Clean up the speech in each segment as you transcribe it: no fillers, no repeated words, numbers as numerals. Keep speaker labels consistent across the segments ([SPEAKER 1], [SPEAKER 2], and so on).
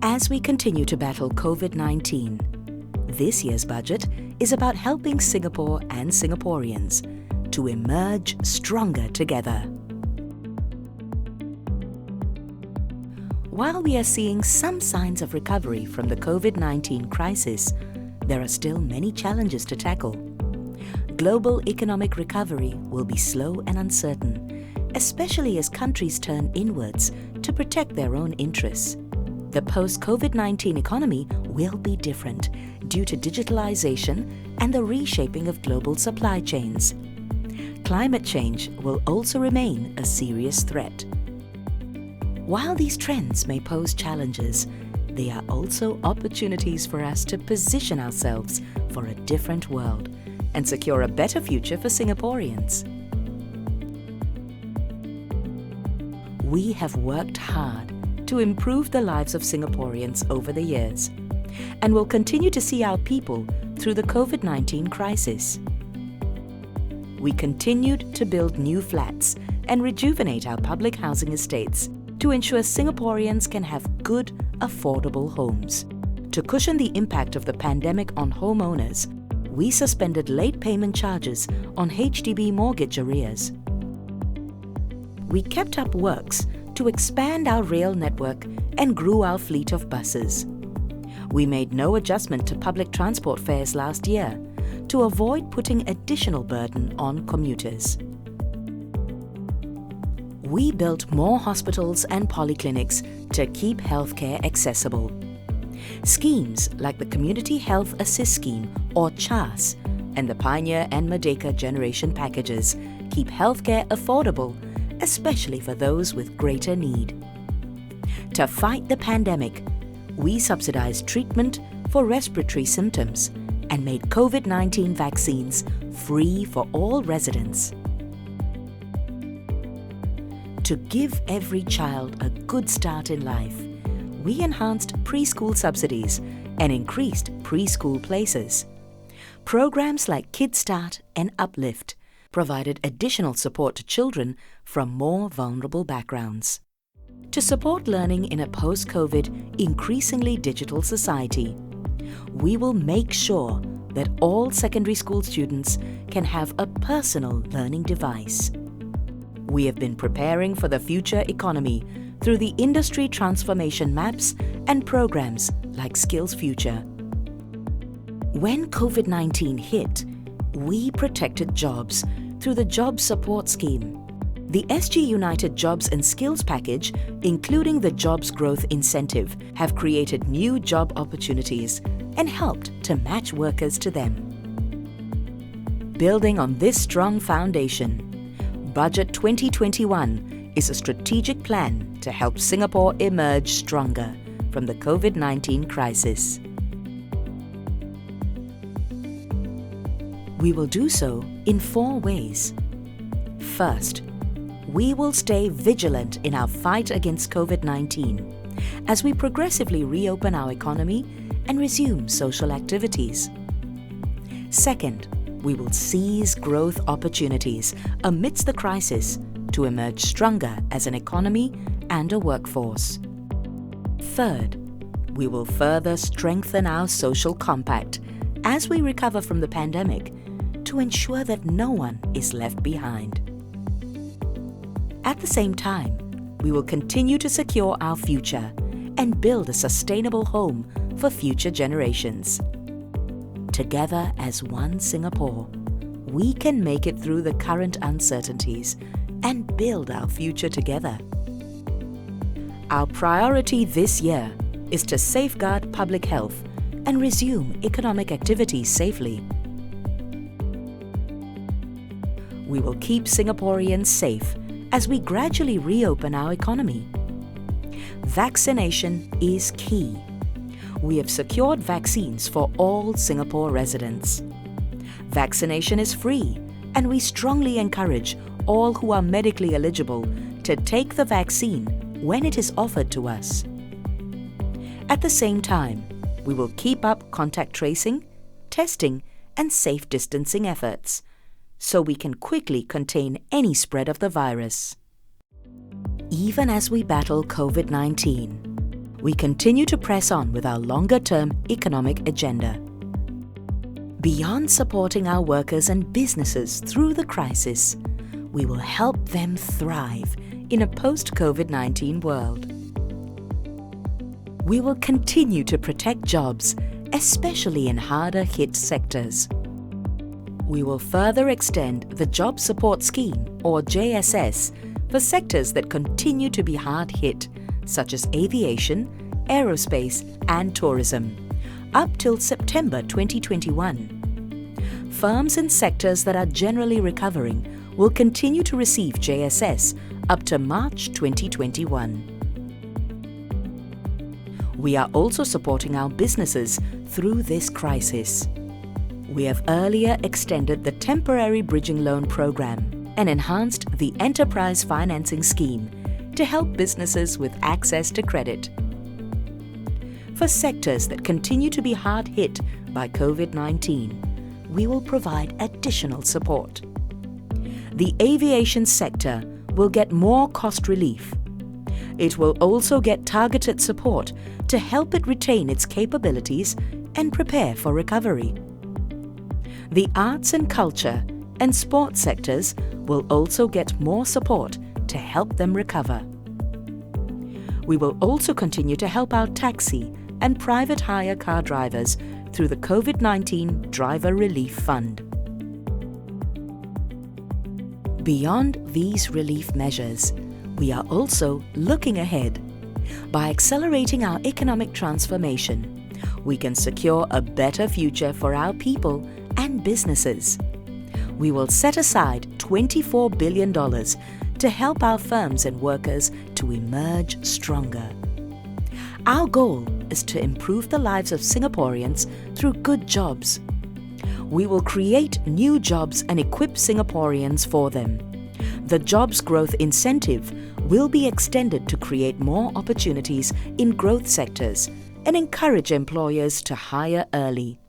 [SPEAKER 1] As we continue to battle COVID-19, this year's budget is about helping Singapore and Singaporeans to emerge stronger together. While we are seeing some signs of recovery from the COVID-19 crisis, there are still many challenges to tackle. Global economic recovery will be slow and uncertain, especially as countries turn inwards to protect their own interests. The post-COVID-19 economy will be different due to digitalisation and the reshaping of global supply chains. Climate change will also remain a serious threat. While these trends may pose challenges, they are also opportunities for us to position ourselves for a different world and secure a better future for Singaporeans. We have worked hard to improve the lives of Singaporeans over the years and will continue to see our people through the COVID-19 crisis. We continued to build new flats and rejuvenate our public housing estates to ensure Singaporeans can have good, affordable homes. To cushion the impact of the pandemic on homeowners, we suspended late payment charges on HDB mortgage arrears. We kept up works to expand our rail network and grew our fleet of buses. We made no adjustment to public transport fares last year to avoid putting additional burden on commuters. We built more hospitals and polyclinics to keep healthcare accessible. Schemes like the Community Health Assist Scheme, or CHAS, and the Pioneer and Merdeka Generation Packages keep healthcare affordable, especially for those with greater need. To fight the pandemic, we subsidized treatment for respiratory symptoms and made COVID-19 vaccines free for all residents. To give every child a good start in life, we enhanced preschool subsidies and increased preschool places. Programs like Kid Start and Uplift provided additional support to children from more vulnerable backgrounds. To support learning in a post-COVID, increasingly digital society, we will make sure that all secondary school students can have a personal learning device. We have been preparing for the future economy through the industry transformation maps and programs like Skills Future. When COVID-19 hit, we protected jobs through the Job Support Scheme. The SG United Jobs and Skills Package, including the Jobs Growth Incentive, have created new job opportunities and helped to match workers to them. Building on this strong foundation, Budget 2021 is a strategic plan to help Singapore emerge stronger from the COVID-19 crisis. We will do so in 4 ways. First, we will stay vigilant in our fight against COVID-19 as we progressively reopen our economy and resume social activities. Second, we will seize growth opportunities amidst the crisis to emerge stronger as an economy and a workforce. Third, we will further strengthen our social compact as we recover from the pandemic to ensure that no one is left behind. At the same time, we will continue to secure our future and build a sustainable home for future generations. Together as one Singapore, we can make it through the current uncertainties and build our future together. Our priority this year is to safeguard public health and resume economic activities safely. We will keep Singaporeans safe as we gradually reopen our economy. Vaccination is key. We have secured vaccines for all Singapore residents. Vaccination is free, and we strongly encourage all who are medically eligible to take the vaccine when it is offered to us. At the same time, we will keep up contact tracing, testing, and safe distancing efforts so we can quickly contain any spread of the virus. Even as we battle COVID-19, we continue to press on with our longer-term economic agenda. Beyond supporting our workers and businesses through the crisis, we will help them thrive in a post-COVID-19 world. We will continue to protect jobs, especially in harder-hit sectors. We will further extend the Job Support Scheme, or JSS, for sectors that continue to be hard hit, such as aviation, aerospace and tourism, up till September 2021. Firms in sectors that are generally recovering will continue to receive JSS up to March 2021. We are also supporting our businesses through this crisis. We have earlier extended the temporary bridging loan program and enhanced the enterprise financing scheme to help businesses with access to credit. For sectors that continue to be hard hit by COVID-19, we will provide additional support. The aviation sector will get more cost relief. It will also get targeted support to help it retain its capabilities and prepare for recovery. The arts and culture and sports sectors will also get more support to help them recover. We will also continue to help our taxi and private hire car drivers through the COVID-19 Driver Relief Fund. Beyond these relief measures, we are also looking ahead. By accelerating our economic transformation, we can secure a better future for our people and businesses. We will set aside $24 billion to help our firms and workers to emerge stronger. Our goal is to improve the lives of Singaporeans through good jobs. We will create new jobs and equip Singaporeans for them. The Jobs Growth Incentive will be extended to create more opportunities in growth sectors and encourage employers to hire early.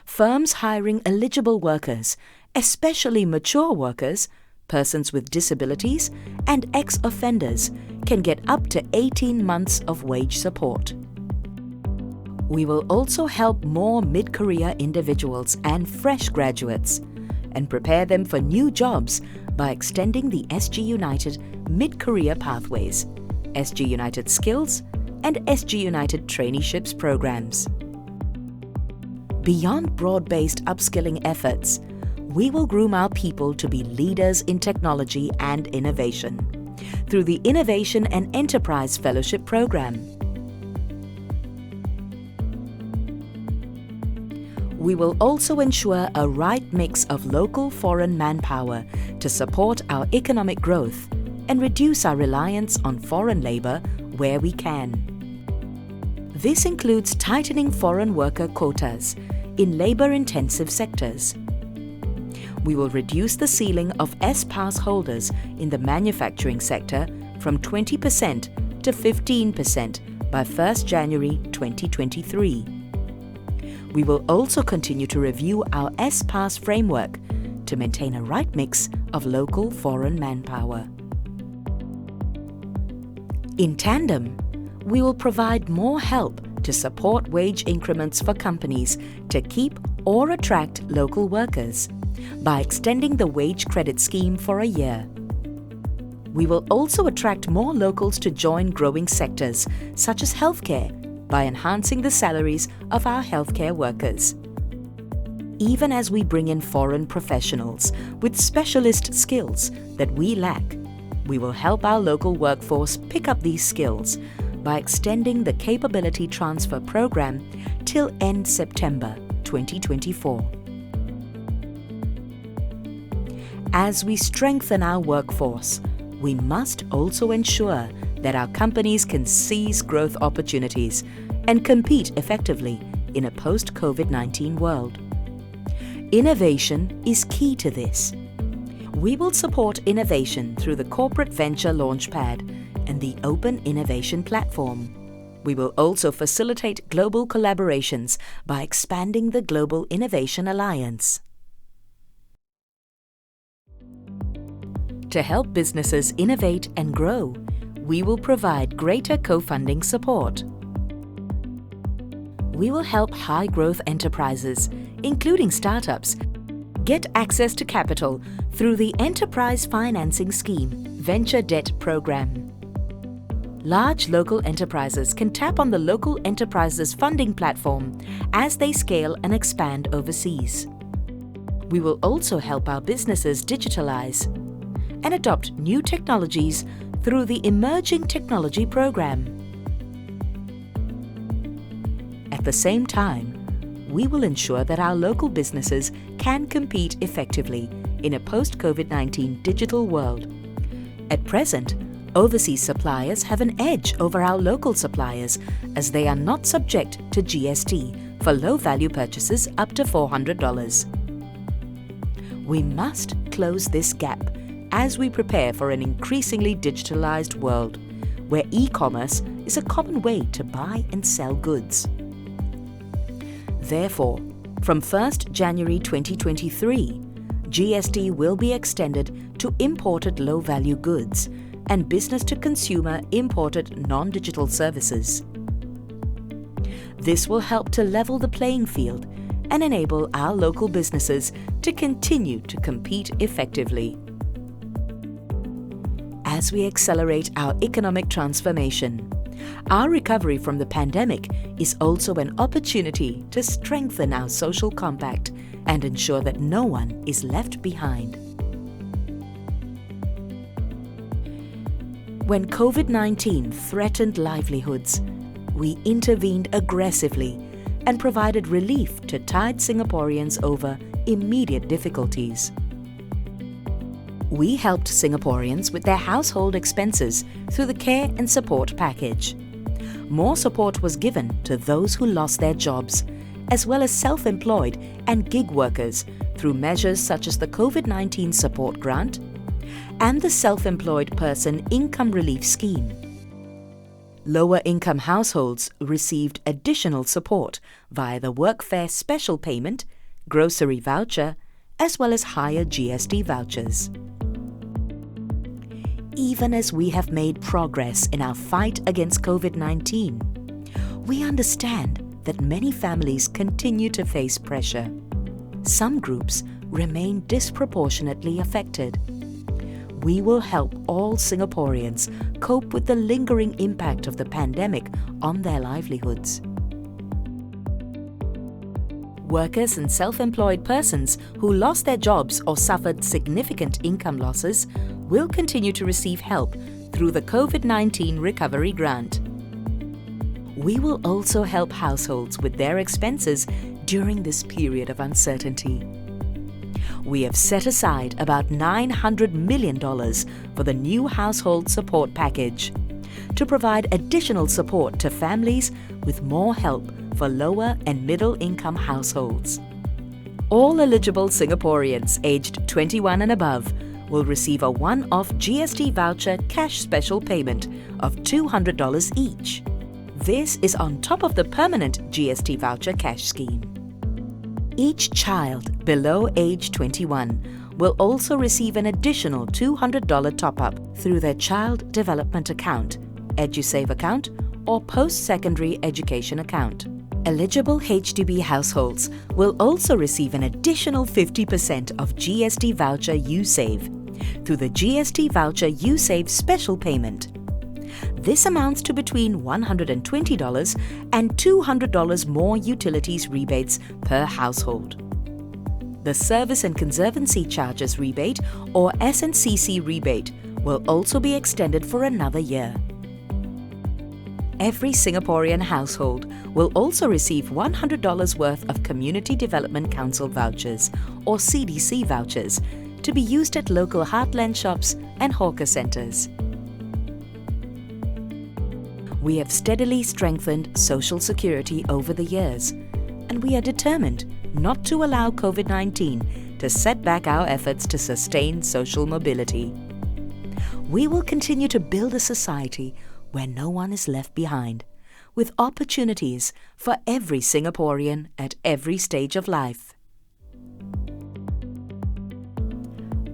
[SPEAKER 1] Firms hiring eligible workers, especially mature workers, persons with disabilities, and ex-offenders, can get up to 18 months of wage support. We will also help more mid-career individuals and fresh graduates and prepare them for new jobs by extending the SG United Mid-Career Pathways, SG United Skills, and SG United Traineeships programs. Beyond broad-based upskilling efforts, we will groom our people to be leaders in technology and innovation through the Innovation and Enterprise Fellowship Program. We will also ensure a right mix of local foreign manpower to support our economic growth and reduce our reliance on foreign labour where we can. This includes tightening foreign worker quotas in labour-intensive sectors. We will reduce the ceiling of S-Pass holders in the manufacturing sector from 20% to 15% by 1st January 2023. We will also continue to review our S-Pass framework to maintain a right mix of local foreign manpower. In tandem, we will provide more help to support wage increments for companies to keep or attract local workers by extending the wage credit scheme for a year. We will also attract more locals to join growing sectors such as healthcare by enhancing the salaries of our healthcare workers. Even as we bring in foreign professionals with specialist skills that we lack, we will help our local workforce pick up these skills by extending the Capability Transfer Program till end September 2024. As we strengthen our workforce, we must also ensure that our companies can seize growth opportunities and compete effectively in a post-COVID-19 world. Innovation is key to this. We will support innovation through the Corporate Venture Launchpad and the Open Innovation Platform. We will also facilitate global collaborations by expanding the Global Innovation Alliance. To help businesses innovate and grow, we will provide greater co-funding support. we will help high-growth enterprises, including startups, get access to capital through the Enterprise Financing Scheme Venture Debt Program. Large local enterprises can tap on the Local Enterprises Funding Platform as they scale and expand overseas. We will also help our businesses digitalize and adopt new technologies through the Emerging Technology Program. At the same time, we will ensure that our local businesses can compete effectively in a post-COVID-19 digital world. At present, overseas suppliers have an edge over our local suppliers as they are not subject to GST for low-value purchases up to $400. We must close this gap as we prepare for an increasingly digitalized world where e-commerce is a common way to buy and sell goods. Therefore, from 1st January 2023, GST will be extended to imported low-value goods and business-to-consumer imported non-digital services. This will help to level the playing field and enable our local businesses to continue to compete effectively. As we accelerate our economic transformation, our recovery from the pandemic is also an opportunity to strengthen our social compact and ensure that no one is left behind. When COVID-19 threatened livelihoods, we intervened aggressively and provided relief to tired Singaporeans over immediate difficulties. We helped Singaporeans with their household expenses through the Care and Support Package. More support was given to those who lost their jobs, as well as self-employed and gig workers through measures such as the COVID-19 Support Grant and the Self-Employed Person Income Relief Scheme. Lower-income households received additional support via the Workfare Special Payment, Grocery Voucher, as well as higher GST vouchers. Even as we have made progress in our fight against COVID-19, we understand that many families continue to face pressure. Some groups remain disproportionately affected. We will help all Singaporeans cope with the lingering impact of the pandemic on their livelihoods. Workers and self-employed persons who lost their jobs or suffered significant income losses will continue to receive help through the COVID-19 Recovery Grant. We will also help households with their expenses during this period of uncertainty. We have set aside about $900 million for the new Household Support Package to provide additional support to families with more help for lower and middle-income households. All eligible Singaporeans aged 21 and above will receive a one-off GST voucher cash special payment of $200 each. This is on top of the permanent GST voucher cash scheme. Each child below age 21 will also receive an additional $200 top-up through their Child Development Account, EduSave account, or Post-Secondary Education account. Eligible HDB households will also receive an additional 50% of GST voucher USave through the GST voucher USave special payment. This amounts to between $120 and $200 more utilities rebates per household. The Service and Conservancy Charges rebate, or S&CC rebate, will also be extended for another year. Every Singaporean household will also receive $100 worth of Community Development Council vouchers, or CDC vouchers, to be used at local heartland shops and hawker centres. We have steadily strengthened social security over the years, and we are determined not to allow COVID-19 to set back our efforts to sustain social mobility. We will continue to build a society where no one is left behind, with opportunities for every Singaporean at every stage of life.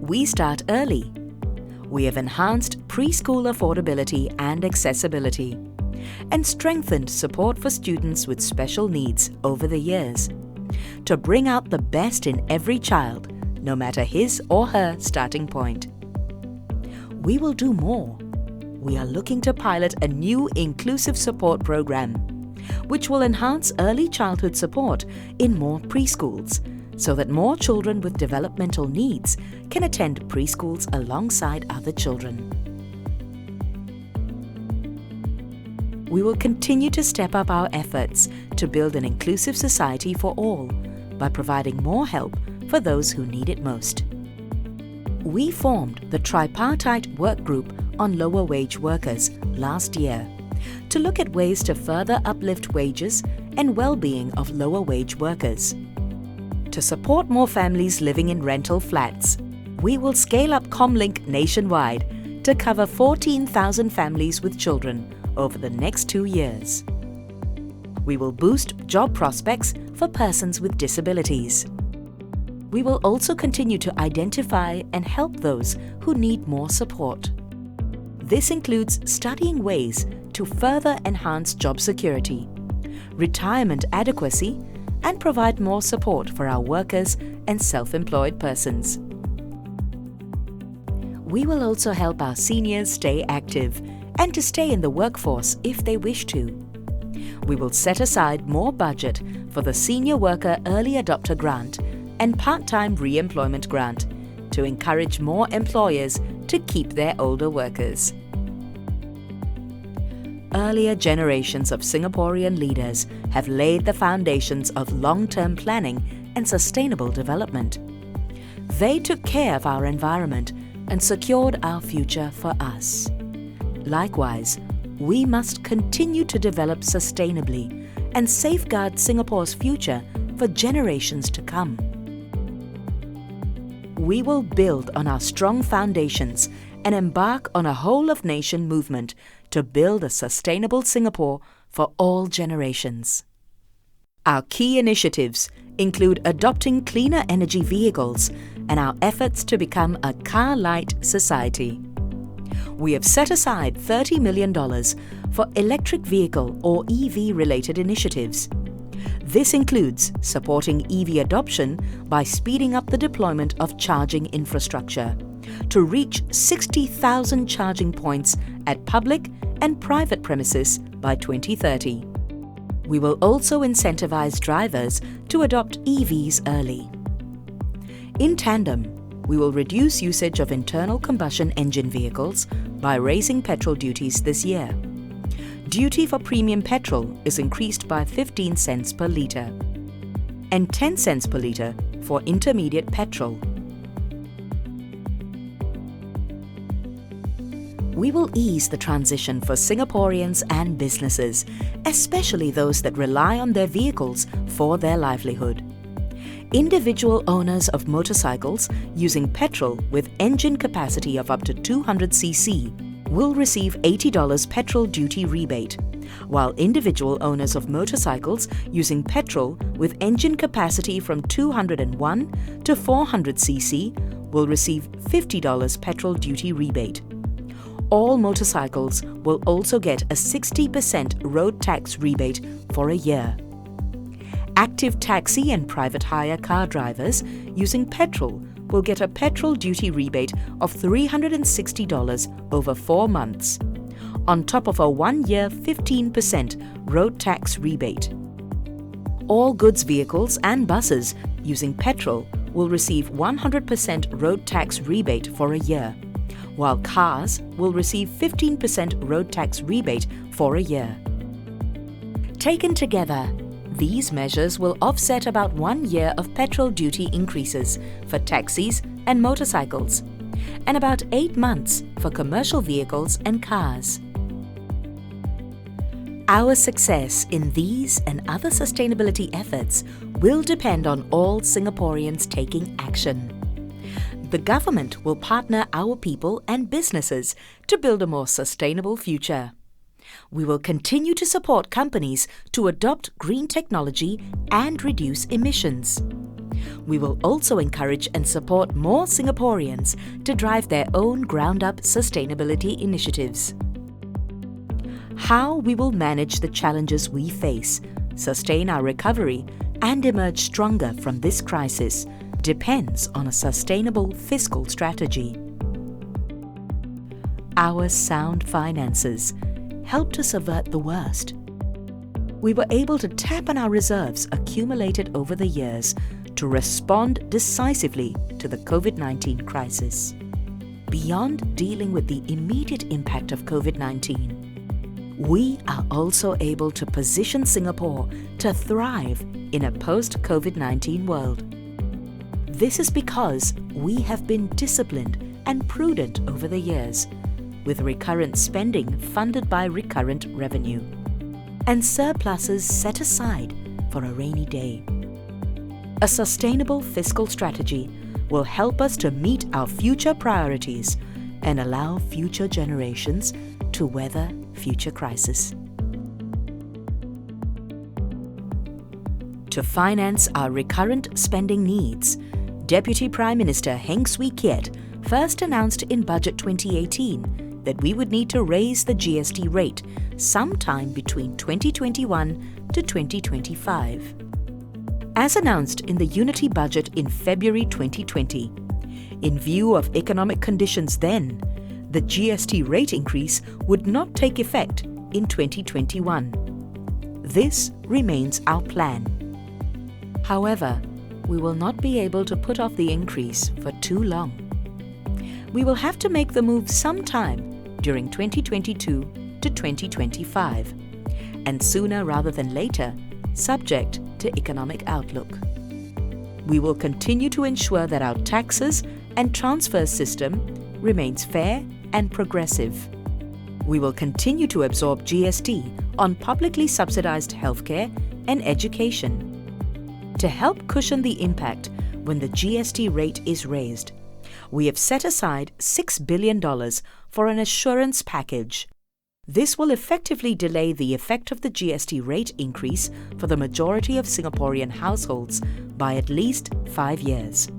[SPEAKER 1] We start early. We have enhanced preschool affordability and accessibility, and strengthened support for students with special needs over the years, to bring out the best in every child, no matter his or her starting point. We will do more. We are looking to pilot a new inclusive support program, which will enhance early childhood support in more preschools, so that more children with developmental needs can attend preschools alongside other children. We will continue to step up our efforts to build an inclusive society for all by providing more help for those who need it most. We formed the tripartite work group on lower wage workers last year to look at ways to further uplift wages and well-being of lower wage workers. To support more families living in rental flats, we will scale up Comlink nationwide to cover 14,000 families with children over the next 2 years. We will boost job prospects for persons with disabilities. We will also continue to identify and help those who need more support. This includes studying ways to further enhance job security, retirement adequacy, and provide more support for our workers and self-employed persons. We will also help our seniors stay active and to stay in the workforce if they wish to. We will set aside more budget for the Senior Worker Early Adopter Grant and Part-Time Re-employment Grant to encourage more employers to keep their older workers. Earlier generations of Singaporean leaders have laid the foundations of long-term planning and sustainable development. They took care of our environment and secured our future for us. Likewise, we must continue to develop sustainably and safeguard Singapore's future for generations to come. We will build on our strong foundations and embark on a whole-of-nation movement to build a sustainable Singapore for all generations. Our key initiatives include adopting cleaner energy vehicles and our efforts to become a car-light society. We have set aside $30 million for electric vehicle or EV-related initiatives. This includes supporting EV adoption by speeding up the deployment of charging infrastructure to reach 60,000 charging points at public and private premises by 2030. We will also incentivize drivers to adopt EVs early. In tandem, we will reduce usage of internal combustion engine vehicles by raising petrol duties this year. Duty for premium petrol is increased by 15 cents per litre and 10 cents per litre for intermediate petrol. We will ease the transition for Singaporeans and businesses, especially those that rely on their vehicles for their livelihood. Individual owners of motorcycles using petrol with engine capacity of up to 200 cc will receive $80 petrol duty rebate, while individual owners of motorcycles using petrol with engine capacity from 201 to 400 cc will receive $50 petrol duty rebate. All motorcycles will also get a 60% road tax rebate for a year. Active taxi and private hire car drivers using petrol will get a petrol duty rebate of $360 over 4 months, on top of a 1-year 15% road tax rebate. All goods vehicles and buses using petrol will receive 100% road tax rebate for a year, while cars will receive 15% road tax rebate for a year. Taken together, these measures will offset about 1 year of petrol duty increases for taxis and motorcycles, and about 8 months for commercial vehicles and cars. Our success in these and other sustainability efforts will depend on all Singaporeans taking action. The government will partner our people and businesses to build a more sustainable future. We will continue to support companies to adopt green technology and reduce emissions. We will also encourage and support more Singaporeans to drive their own ground-up sustainability initiatives. How we will manage the challenges we face, sustain our recovery, and emerge stronger from this crisis depends on a sustainable fiscal strategy. Our sound finances helped us avert the worst. We were able to tap on our reserves accumulated over the years to respond decisively to the COVID-19 crisis. Beyond dealing with the immediate impact of COVID-19, we are also able to position Singapore to thrive in a post-COVID-19 world. This is because we have been disciplined and prudent over the years, with recurrent spending funded by recurrent revenue, and surpluses set aside for a rainy day. A sustainable fiscal strategy will help us to meet our future priorities and allow future generations to weather future crises. To finance our recurrent spending needs, Deputy Prime Minister Heng Swee Keat first announced in Budget 2018 that we would need to raise the GST rate sometime between 2021 to 2025. As announced in the Unity Budget in February 2020, in view of economic conditions then, the GST rate increase would not take effect in 2021. This remains our plan. However, we will not be able to put off the increase for too long. We will have to make the move sometime during 2022 to 2025, and sooner rather than later, subject to economic outlook. We will continue to ensure that our taxes and transfer system remains fair and progressive. We will continue to absorb GST on publicly subsidized healthcare and education. To help cushion the impact when the GST rate is raised, we have set aside $6 billion for an assurance package. This will effectively delay the effect of the GST rate increase for the majority of Singaporean households by at least 5 years.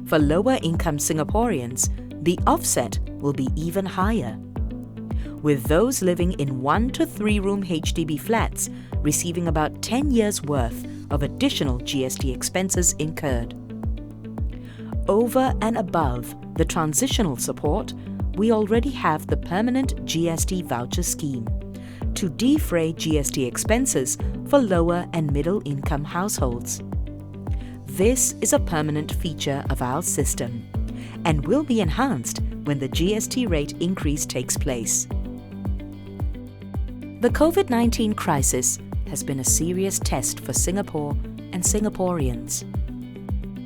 [SPEAKER 1] For lower-income Singaporeans, the offset will be even higher, with those living in 1 to 3 room HDB flats receiving about 10 years' worth of additional GST expenses incurred. Over and above the transitional support, we already have the permanent GST voucher scheme to defray GST expenses for lower and middle-income households. This is a permanent feature of our system and will be enhanced when the GST rate increase takes place. The COVID-19 crisis has been a serious test for Singapore and Singaporeans.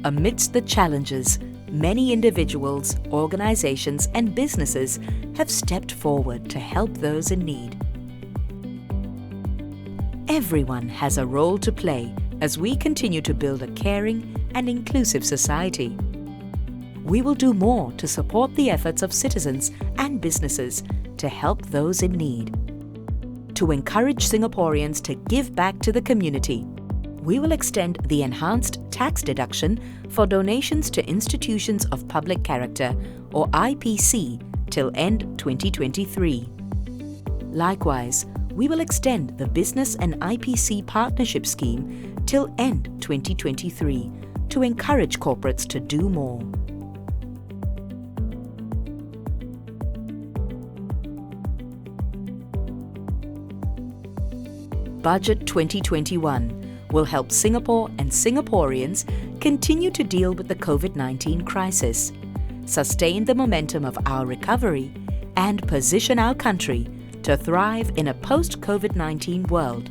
[SPEAKER 1] Amidst the challenges, many individuals, organizations, and businesses have stepped forward to help those in need. Everyone has a role to play as we continue to build a caring and inclusive society. We will do more to support the efforts of citizens and businesses to help those in need. To encourage Singaporeans to give back to the community, we will extend the enhanced tax deduction for donations to institutions of public character, or IPC, till end 2023. Likewise, we will extend the Business and IPC Partnership Scheme till end 2023 to encourage corporates to do more. Budget 2021 will help Singapore and Singaporeans continue to deal with the COVID-19 crisis, sustain the momentum of our recovery, and position our country to thrive in a post-COVID-19 world.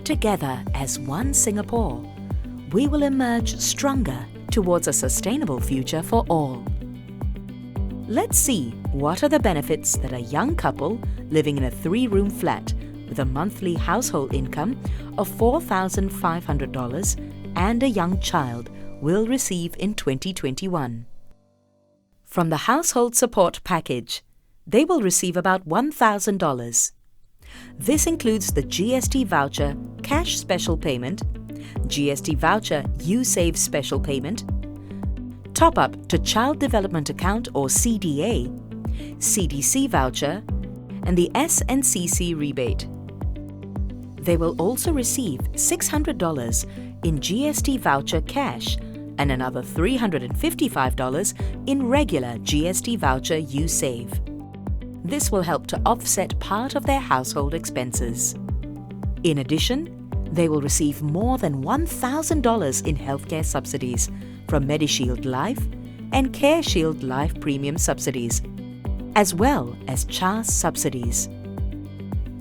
[SPEAKER 1] Together as one Singapore, we will emerge stronger towards a sustainable future for all. Let's see what are the benefits that a young couple living in a 3-room flat with a monthly household income of $4,500 and a young child will receive in 2021. From the household support package, they will receive about $1,000. This includes the GST voucher cash special payment, GST voucher U-Save special payment, top-up to Child Development Account or CDA, CDC voucher, and the SNCC rebate. They will also receive $600 in GST voucher cash and another $355 in regular GST voucher you save. This will help to offset part of their household expenses. In addition, they will receive more than $1,000 in healthcare subsidies from MediShield Life and CareShield Life premium subsidies, as well as CHAS subsidies.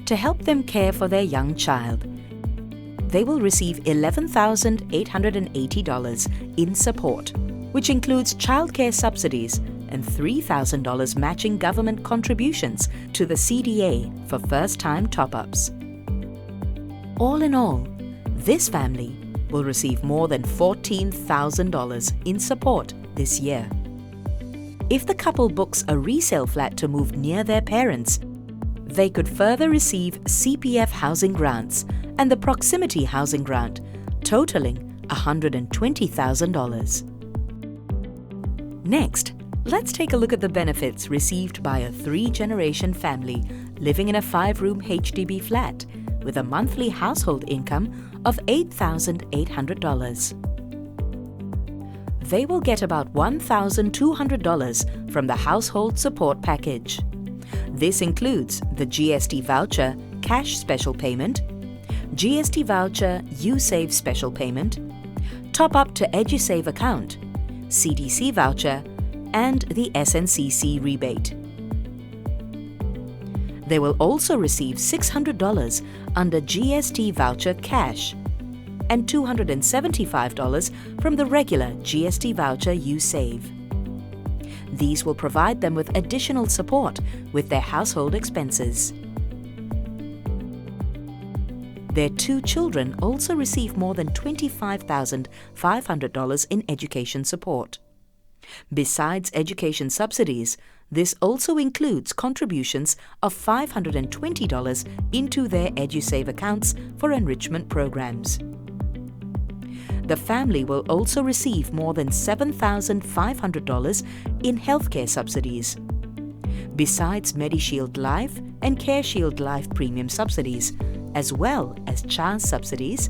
[SPEAKER 1] To help them care for their young child, they will receive $11,880 in support, which includes childcare subsidies and $3,000 matching government contributions to the CDA for first-time top-ups. All in all, this family will receive more than $14,000 in support this year. If the couple books a resale flat to move near their parents, they could further receive CPF housing grants and the proximity housing grant, totaling $120,000. Next, let's take a look at the benefits received by a 3-generation family living in a 5-room HDB flat with a monthly household income of $8,800. They will get about $1,200 from the household support package. This includes the GST voucher cash special payment, GST voucher U-Save special payment, top up to EduSave account, CDC voucher, and the SNCC rebate. They will also receive $600 under GST voucher cash and $275 from the regular GST voucher U-Save. These will provide them with additional support with their household expenses. Their 2 children also receive more than $25,500 in education support. Besides education subsidies, this also includes contributions of $520 into their EduSave accounts for enrichment programs. The family will also receive more than $7,500 in healthcare subsidies. Besides MediShield Life and CareShield Life premium subsidies, as well as CHAS subsidies,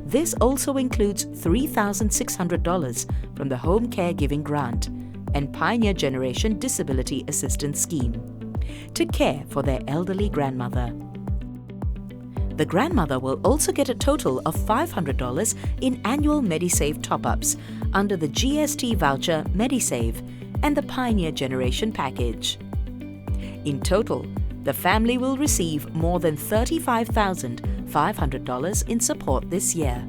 [SPEAKER 1] this also includes $3,600 from the Home Caregiving Grant and Pioneer Generation Disability Assistance Scheme to care for their elderly grandmother. The grandmother will also get a total of $500 in annual MediSave top-ups under the GST voucher MediSave and the Pioneer Generation package. In total, the family will receive more than $35,500 in support this year.